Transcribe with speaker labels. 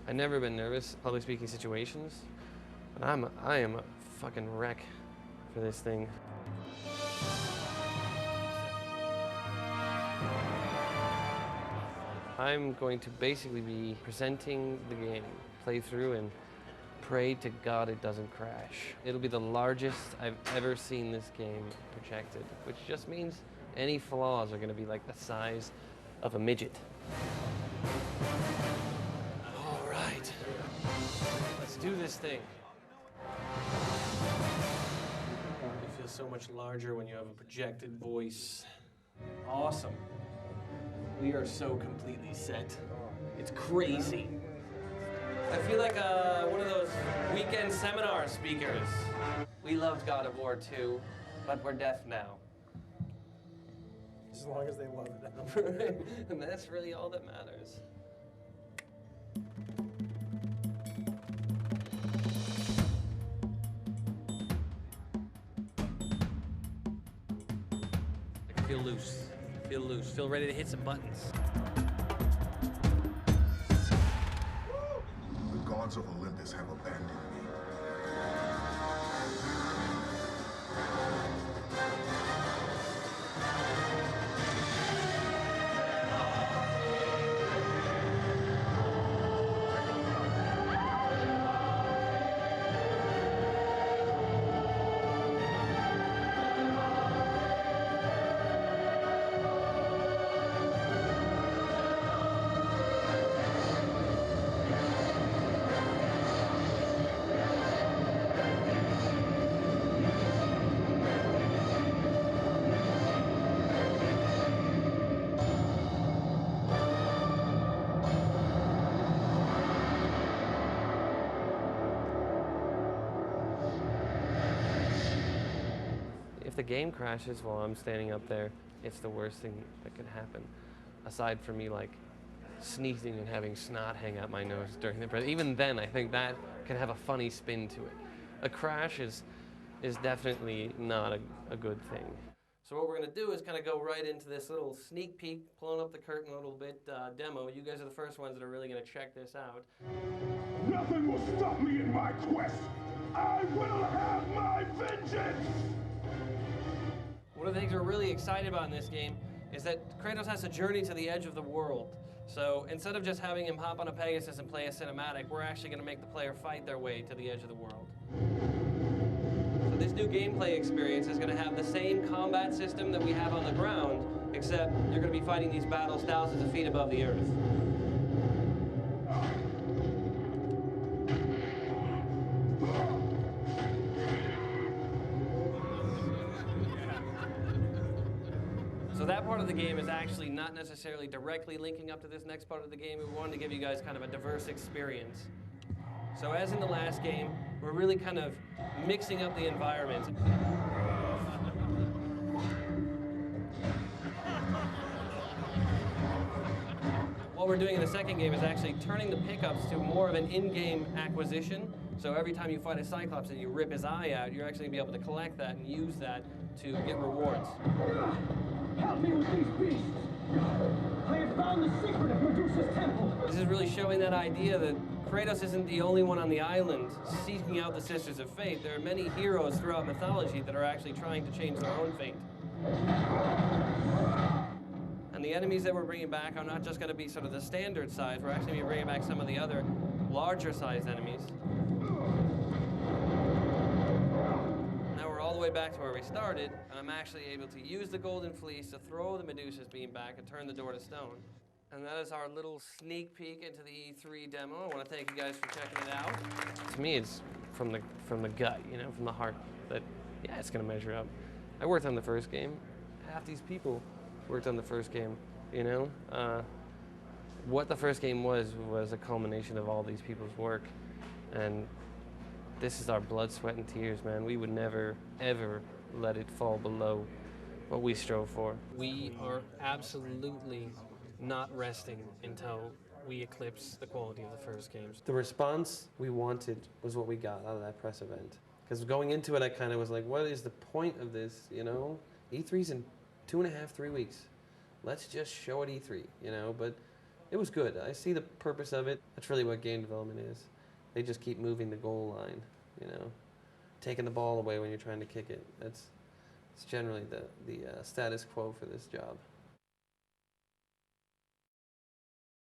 Speaker 1: I've never been nervous public speaking situations, but I am a fucking wreck for this thing. I'm going to basically be presenting the game, play through, and pray to God it doesn't crash. It'll be the largest I've ever seen this game projected, which just means any flaws are going to be like the size of a midget. All right, let's do this thing. It feels so much larger when you have a projected voice. Awesome. We are so completely set. It's crazy. I feel like one of those weekend seminar speakers. We loved God of War II, but we're deaf now.
Speaker 2: As long as they love it.
Speaker 1: And that's really all that matters. Feel loose. Feel loose. Feel ready to hit some buttons.
Speaker 3: The gods of Olympus have abandoned me.
Speaker 1: If the game crashes while I'm standing up there, it's the worst thing that could happen. Aside from me like sneezing and having snot hang out my nose during the breath. Even then, I think that can have a funny spin to it. A crash is definitely not a good thing. So what we're gonna do is kind of go right into this little sneak peek, pulling up the curtain a little bit, demo. You guys are the first ones that are really gonna check this out.
Speaker 4: Nothing will stop me in my quest. I will have my vengeance.
Speaker 1: One of the things we're really excited about in this game is that Kratos has to journey to the edge of the world. So instead of just having him hop on a Pegasus and play a cinematic, we're actually going to make the player fight their way to the edge of the world. So this new gameplay experience is going to have the same combat system that we have on the ground, except you're going to be fighting these battles thousands of feet above the earth. So that part of the game is actually not necessarily directly linking up to this next part of the game. We wanted to give you guys kind of a diverse experience. So as in the last game, we're really kind of mixing up the environments. What we're doing in the second game is actually turning the pickups to more of an in-game acquisition. So every time you fight a Cyclops and you rip his eye out, you're actually going to be able to collect that and use that to get rewards.
Speaker 5: Help me with these beasts! I have found the secret of Medusa's temple!
Speaker 1: This is really showing that idea that Kratos isn't the only one on the island seeking out the Sisters of Fate. There are many heroes throughout mythology that are actually trying to change their own fate. And the enemies that we're bringing back are not just going to be sort of the standard size. We're actually going to be bringing back some of the other larger sized enemies. All the way back to where we started, and I'm actually able to use the golden fleece to throw the Medusa's beam back and turn the door to stone. And that is our little sneak peek into the E3 demo. I want to thank you guys for checking it out. To me, it's from the gut, you know, from the heart, that, yeah, it's going to measure up. I worked on the first game. Half these people worked on the first game, you know? What the first game was a culmination of all these people's work. And this is our blood, sweat, and tears, man. We would never, ever let it fall below what we strove for. We are absolutely not resting until we eclipse the quality of the first games. The response we wanted was what we got out of that press event. Because going into it, I kind of was like, what is the point of this, you know? E3's in 2.5, 3 weeks. Let's just show it E3, you know? But it was good. I see the purpose of it. That's really what game development is. They just keep moving the goal line, you know, taking the ball away when you're trying to kick it. It's generally the status quo for this job.